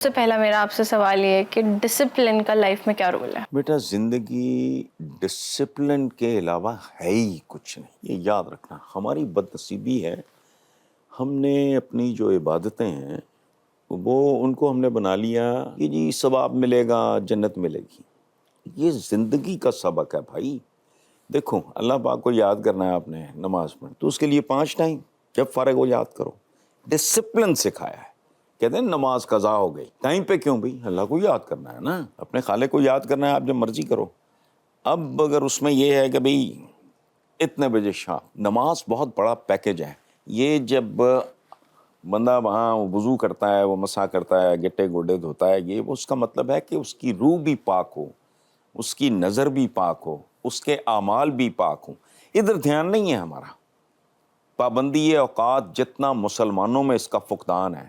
سے پہلا میرا آپ سے سوال یہ ہے کہ ڈسپلن کا لائف میں کیا رول ہے؟ بیٹا زندگی ڈسپلن کے علاوہ ہے ہی کچھ نہیں، یہ یاد رکھنا۔ ہماری بد نصیبی ہے، ہم نے اپنی جو عبادتیں ہیں وہ ان کو ہم نے بنا لیا کہ جی ثواب ملے گا، جنت ملے گی۔ یہ زندگی کا سبق ہے بھائی۔ دیکھو اللہ پاک کو یاد کرنا ہے آپ نے نماز میں، تو اس کے لیے 5 ٹائم جب فارغ ہو یاد کرو۔ ڈسپلن سکھایا ہے۔ کہتے ہیں نماز قضا ہو گئی، ٹائم پہ کیوں بھائی؟ اللہ کو یاد کرنا ہے نا، اپنے خالق کو یاد کرنا ہے، آپ جب مرضی کرو۔ اب اگر اس میں یہ ہے کہ بھئی اتنے بجے شام، نماز بہت بڑا پیکج ہے۔ یہ جب بندہ وہاں وضو کرتا ہے، وہ مسح کرتا ہے، گٹے گوڈے دھوتا ہے، یہ اس کا مطلب ہے کہ اس کی روح بھی پاک ہو، اس کی نظر بھی پاک ہو، اس کے اعمال بھی پاک ہوں۔ ادھر دھیان نہیں ہے ہمارا۔ پابندی اوقات جتنا مسلمانوں میں اس کا فقدان ہے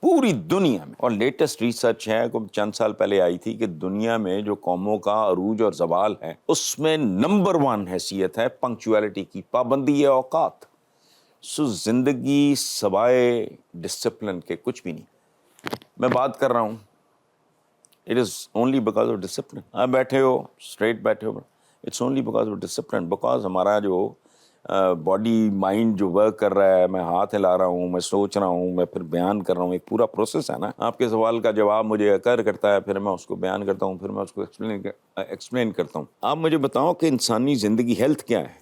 پوری دنیا میں، اور لیٹسٹ ریسرچ ہے چند سال پہلے آئی تھی کہ دنیا میں جو قوموں کا عروج اور زوال ہے اس میں نمبر 1 حیثیت ہے پنکچویلٹی کی، پابندی اوقات۔ سو زندگی سوائے ڈسپلن کے کچھ بھی نہیں۔ میں بات کر رہا ہوں، it is only because of discipline. آپ بیٹھے ہو اسٹریٹ بیٹھے ہو، it's only because of discipline, because ہمارا جو باڈی مائنڈ جو ورک کر رہا ہے، میں ہاتھ ہلا رہا ہوں، میں سوچ رہا ہوں، میں پھر بیان کر رہا ہوں، ایک پورا پروسیس ہے نا۔ آپ کے سوال کا جواب مجھے اکر کرتا ہے، پھر میں اس کو بیان کرتا ہوں، پھر میں اس کو ایکسپلین کرتا ہوں۔ آپ مجھے بتاؤ کہ انسانی زندگی ہیلتھ کیا ہے؟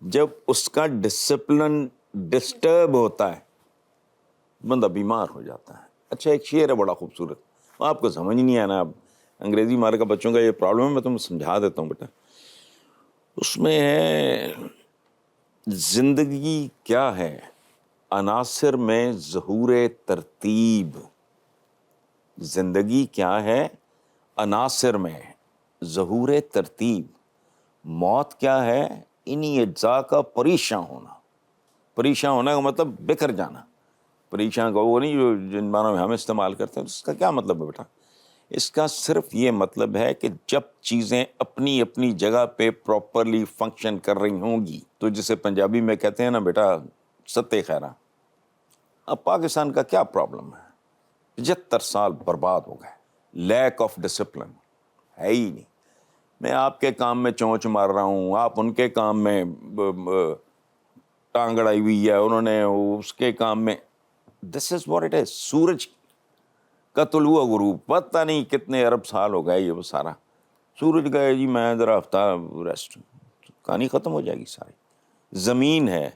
جب اس کا ڈسپلن ڈسٹرب ہوتا ہے بندہ بیمار ہو جاتا ہے۔ اچھا ایک شعر ہے بڑا خوبصورت، آپ کو سمجھ نہیں آنا، اب انگریزی مارے کا بچوں کا یہ پرابلم ہے، میں تمہیں سمجھا دیتا ہوں بیٹا۔ اس میں ہے زندگی کیا ہے؟ عناصر میں ظہور ترتیب۔ زندگی کیا ہے؟ عناصر میں ظہور ترتیب۔ موت کیا ہے؟ انہی اجزاء کا پریشاں ہونا۔ پریشاں ہونا کا مطلب بکھر جانا۔ پریشاں کا وہ نہیں جو جن معنوں میں ہم استعمال کرتے ہیں، اس کا کیا مطلب ہے بیٹا؟ اس کا صرف یہ مطلب ہے کہ جب چیزیں اپنی اپنی جگہ پہ پراپرلی فنکشن کر رہی ہوں گی، تو جسے پنجابی میں کہتے ہیں نا بیٹا ستے خیرہ۔ اب پاکستان کا کیا پرابلم ہے؟ 75 سال برباد ہو گئے، لیک آف ڈسپلن ہے ہی نہیں۔ میں آپ کے کام میں چونچ مار رہا ہوں، آپ ان کے کام میں ٹانگ اڑائی ہوئی ہے، انہوں نے اس کے کام میں۔ دس از واٹ اٹ از۔ سورج کا طلوع و غروب پتہ نہیں کتنے ارب سال ہو گئے، یہ وہ سارا سورج گئے جی میں ذرا ہفتہ ریسٹ، کہانی ختم ہو جائے گی ساری۔ زمین ہے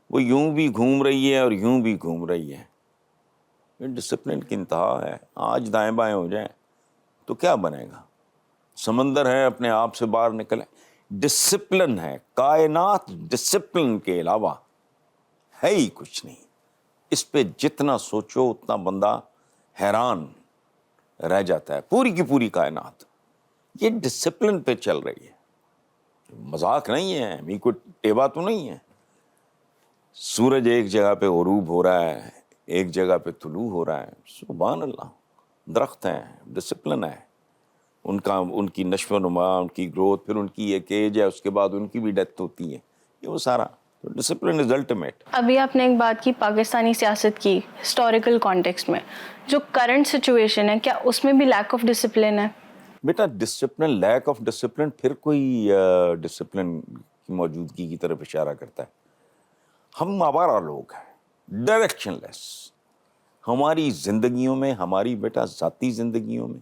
وہ یوں بھی گھوم رہی ہے اور یوں بھی گھوم رہی ہے۔ یہ ڈسپلن کی انتہا ہے۔ آج دائیں بائیں ہو جائیں تو کیا بنے گا؟ سمندر ہے اپنے آپ سے باہر نکلیں۔ ڈسپلن ہے کائنات، ڈسپلن کے علاوہ ہے ہی کچھ نہیں۔ اس پہ جتنا سوچو اتنا بندہ حیران رہ جاتا ہے۔ پوری کی پوری کائنات یہ ڈسپلن پہ چل رہی ہے، مذاق نہیں ہے، می کوئی ٹیبا تو نہیں ہے۔ سورج ایک جگہ پہ غروب ہو رہا ہے، ایک جگہ پہ طلوع ہو رہا ہے، سبحان اللہ۔ درخت ہیں، ڈسپلن ہے ان کی نشو و نما، ان کی گروتھ، پھر ان کی ایک ایج ہے، اس کے بعد ان کی بھی ڈیتھ ہوتی ہے، یہ وہ سارا ڈسپلن از الٹیمیٹ۔ ابھی آپ نے ایک بات کی پاکستانی سیاست کی ہسٹوریکل کانٹیکسٹ میں، جو کرنٹ سچویشن ہے کیا اس میں بھی لیک آف ڈسپلن ہے؟ بیٹا ڈسپلن، لیک آف ڈسپلن پھر کوئی ڈسپلن کی موجودگی کی طرف اشارہ کرتا ہے۔ ہم آوارہ لوگ ہیں، ڈائریکشن لیس۔ ہماری زندگیوں میں، ہماری بیٹا ذاتی زندگیوں میں،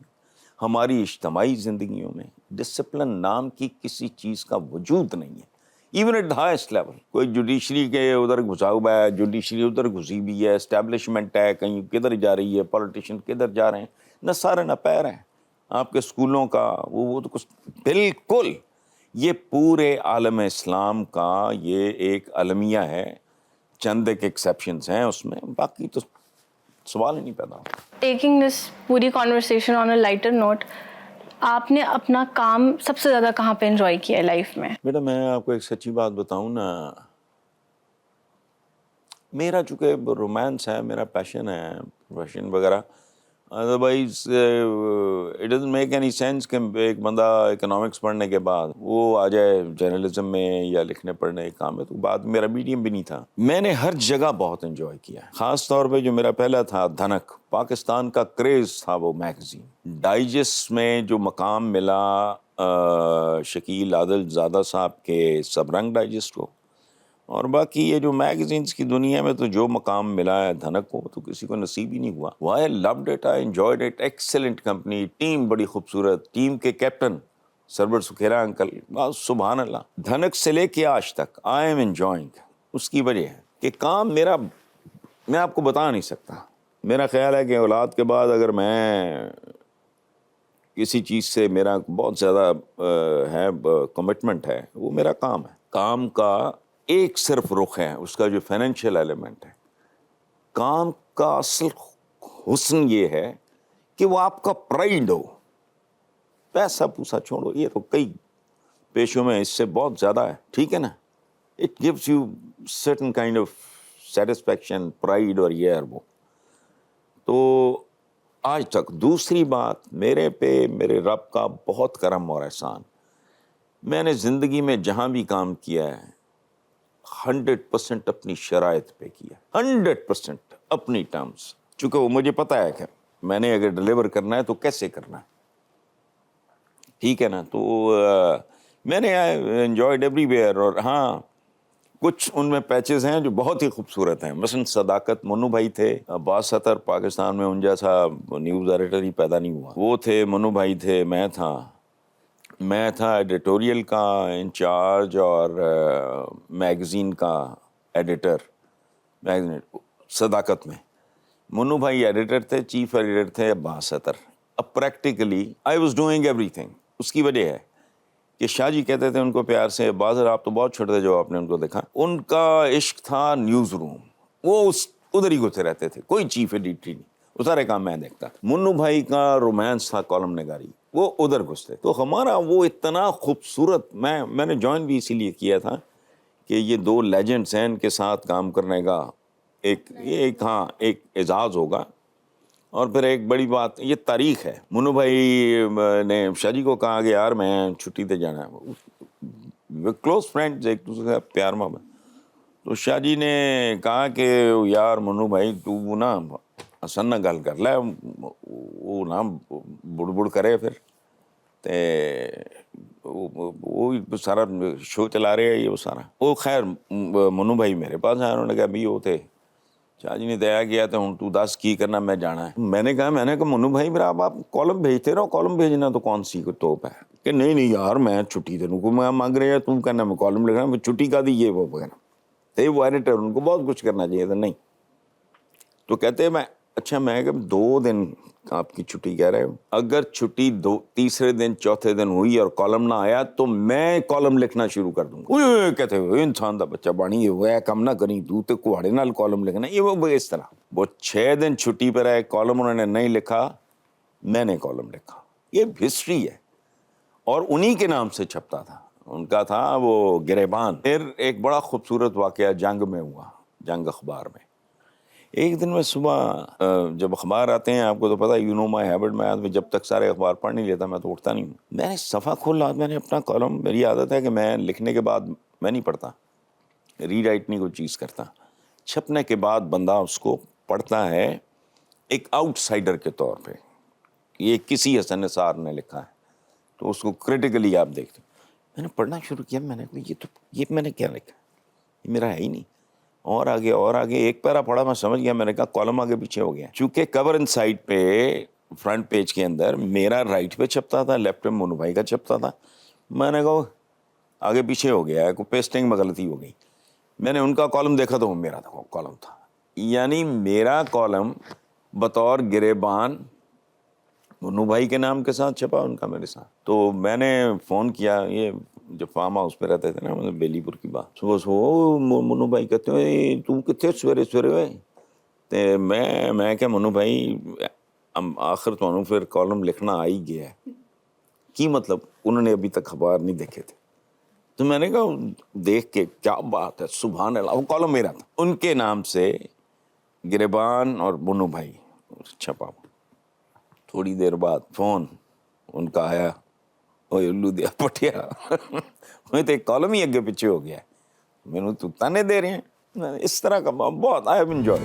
ہماری اجتماعی زندگیوں میں ڈسپلن نام کی کسی چیز کا وجود نہیں ہے۔ Even at the highest level, کوئی جوڈیشری کے ادھر گھسا ہوا ہے، جوڈیشری ادھر گھسی ہوئی ہے، اسٹیبلشمنٹ ہے، کہیں کدھر جا رہی ہے، پولیٹیشین کدھر جا رہے ہیں، نہ سارے نہ پیر ہیں۔ آپ کے اسکولوں کا وہ تو کچھ بالکل، یہ پورے عالم اسلام کا یہ ایک المیہ ہے۔ چند ایک ایکسیپشنز ہیں اس میں، باقی تو سوال ہی نہیں پیدا ہوتا۔ ٹیکنگ دس پوری کانورسیشن آن اے لائٹر نوٹ، آپ نے اپنا کام سب سے زیادہ کہاں پہ انجوائے کیا ہے لائف میں؟ بیٹا میں آپ کو ایک سچی بات بتاؤں نا، میرا چونکہ رومانس ہے، میرا پیشن ہے، پروفیشن وغیرہ، otherwise it doesn't make any sense کہ ایک بندہ اکنامکس پڑھنے کے بعد وہ آ جائے جرنلزم میں یا لکھنے پڑھنے کے کام میں. تو بعد میرا میڈیم بھی نہیں تھا. میں نے ہر جگہ بہت انجوائے کیا, خاص طور پہ جو میرا پہلا تھا دھنک, پاکستان کا کریز تھا وہ میگزین. ڈائجسٹ میں جو مقام ملا شکیل عادل زادہ صاحب کے سب رنگ ڈائجسٹ کو, اور باقی یہ جو میگزینز کی دنیا میں تو جو مقام ملا ہے دھنک کو تو کسی کو نصیب ہی نہیں ہوا. I loved it, I enjoyed it, excellent company, team بڑی خوبصورت, ٹیم کے کیپٹن سرور سکھیرا انکل, سبحان اللہ. دھنک سے لے کے آج تک آئی ایم انجوائنگ. اس کی وجہ ہے کہ کام میرا میں آپ کو بتا نہیں سکتا. میرا خیال ہے کہ اولاد کے بعد اگر میں کسی چیز سے میرا بہت زیادہ ہے کمٹمنٹ ہے وہ میرا کام ہے. کام کا ایک صرف رخ ہے, اس کا جو فائنینشیل ایلیمنٹ ہے. کام کا اصل حسن یہ ہے کہ وہ آپ کا پرائیڈ ہو. پیسہ پوسا چھوڑو, یہ تو کئی پیشوں میں اس سے بہت زیادہ ہے, ٹھیک ہے نا. It gives you certain kind of satisfaction, pride, اور یہ اور وہ. تو آج تک دوسری بات, میرے پہ میرے رب کا بہت کرم اور احسان. میں نے زندگی میں جہاں بھی کام کیا ہے 100% اپنی شرائط پہ کیا, 100% اپنی ٹرمز. چونکہ وہ مجھے پتہ ہے کہ میں نے اگر ڈلیور کرنا ہے تو کیسے کرنا ہے, ٹھیک ہے نا. تو میں نے انجوائڈ ایوری ویئر. اور ہاں کچھ ان میں پیچز ہیں جو بہت ہی خوبصورت ہیں. مثلا صداقت, منو بھائی تھے, عباس ستر پاکستان میں ان جیسا نیوز ایڈیٹر ہی پیدا نہیں ہوا, وہ تھے, منو بھائی تھے, میں تھا ایڈیٹوریل کا انچارج اور میگزین کا ایڈیٹر. صداقت میں منو بھائی ایڈیٹر تھے, چیف ایڈیٹر تھے عباس ستر. اب practically I was doing everything. اس کی وجہ ہے کہ شاہ جی کہتے تھے ان کو پیار سے, بازر آپ تو بہت چھوٹے تھے جو آپ نے ان کو دیکھا, ان کا عشق تھا نیوز روم. وہ ادھر ہی گھسے رہتے تھے, کوئی چیف ایڈیٹر نہیں, وہ سارے کام میں دیکھتا. منو بھائی کا رومانس تھا کالم نگاری, وہ ادھر گھستے. تو ہمارا وہ اتنا خوبصورت, میں نے جوائن بھی اسی لیے کیا تھا کہ یہ دو لیجنڈس ہیں, ان کے ساتھ کام کرنے کا ایک اعزاز ہوگا. اور پھر ایک بڑی بات, یہ تاریخ ہے. منو بھائی نے شاہ جی کو کہا کہ یار میں چھٹی پہ جانا ہے, کلوز فرینڈز, ایک دوسرے کا پیار محبت. تو شاہ جی نے کہا کہ یار منو بھائی تو نا حسن نہ گل کر لے, وہ نا بڑ کرے پھر تے وہ سارا شو چلا رہے ہیں یہ وہ سارا. وہ خیر منو بھائی میرے پاس آئے, انہوں نے کہا بھی وہ تھے شاہ جی نے دیا کیا تو ہوں تو دس کی کرنا, میں جانا ہے. میں نے کہا منو بھائی میرا آپ کالم بھیجتے رہو, کالم بھیجنا تو کون سی کوئی توپ ہے کہ نہیں یار میں چھٹی دے کو میں مانگ رہے ہیں, تم کہنا میں کالم لکھنا, میں چھٹی کا دی یہ وہ کہنا. تو وہ ایڈیٹر ان کو بہت کچھ کرنا چاہیے تھا, نہیں. تو کہتے میں اچھا میں کہ 2 دن آپ کی چھٹی کہہ رہے ہو, اگر چھٹی تیسرے دن چوتھے دن ہوئی اور کالم نہ آیا تو میں کالم لکھنا شروع کر دوں گا. کہتے ہوئے انسان دا بچہ بانی ہوا ہے, کم نہ کریں تو کوڑے نال کالم لکھنا, یہ وہ اس طرح. وہ 6 دن چھٹی پر رہے, کالم انہوں نے نہیں لکھا, میں نے کالم لکھا. یہ ہسٹری ہے, اور انہی کے نام سے چھپتا تھا. ان کا تھا وہ گریبان. پھر ایک بڑا خوبصورت واقعہ جنگ میں ہوا, جنگ اخبار میں. ایک دن میں صبح جب اخبار آتے ہیں, آپ کو تو پتہ, یو نو مائی ہیبٹ, میں آدمی جب تک سارے اخبار پڑھ نہیں لیتا میں تو اٹھتا نہیں ہوں. میں نے صفحہ کھولا, میں نے اپنا کالم, میری عادت ہے کہ میں لکھنے کے بعد میں نہیں پڑھتا, ری رائٹ نہیں کوئی چیز کرتا. چھپنے کے بعد بندہ اس کو پڑھتا ہے ایک آؤٹ سائڈر کے طور پہ, یہ کسی حسن نثار نے لکھا ہے تو اس کو کرٹیکلی آپ دیکھتے. میں نے پڑھنا شروع کیا, میں نے کہا یہ میں نے کیا لکھا, یہ میرا ہے ہی نہیں. اور آگے ایک پیرا پڑھا, میں سمجھ گیا, میں نے کہا کالم آگے پیچھے ہو گیا. چونکہ کور ان سائڈ پہ فرنٹ پیج کے اندر میرا رائٹ پہ چھپتا تھا, لیفٹ پہ منو بھائی کا چھپتا تھا. میں نے کہا آگے پیچھے ہو گیا ہے, کوئی پیسٹنگ میں غلطی ہو گئی. میں نے ان کا کالم دیکھا تو وہ میرا کالم تھا, یعنی میرا کالم بطور گریبان منو بھائی کے نام کے ساتھ چھپا, ان کا میرے ساتھ. تو میں نے فون کیا, یہ جب فارم ہاؤس پہ رہتے تھے نا بیلی پور کی بات, صبح منو بھائی کہتے ہیں تو کتنے سویرے ہوئے. تو میں کہ منو بھائی آخر تو پھر کالم لکھنا آ ہی گیا ہے. کی مطلب انہوں نے ابھی تک اخبار نہیں دیکھے تھے. تو میں نے کہا دیکھ کے کیا بات ہے, سبحان اللہ, وہ کالم میرا تھا. ان کے نام سے گریبان اور منو بھائی چھپا. تھوڑی دیر بعد فون ان کا آیا, اوے الو دیا پٹیا میں تو ایک کالم ہی اگے پیچھے ہو گیا, میں نے تو تانے دے رہے ہیں. اس طرح کا بہت آئی ہیو انجوائے.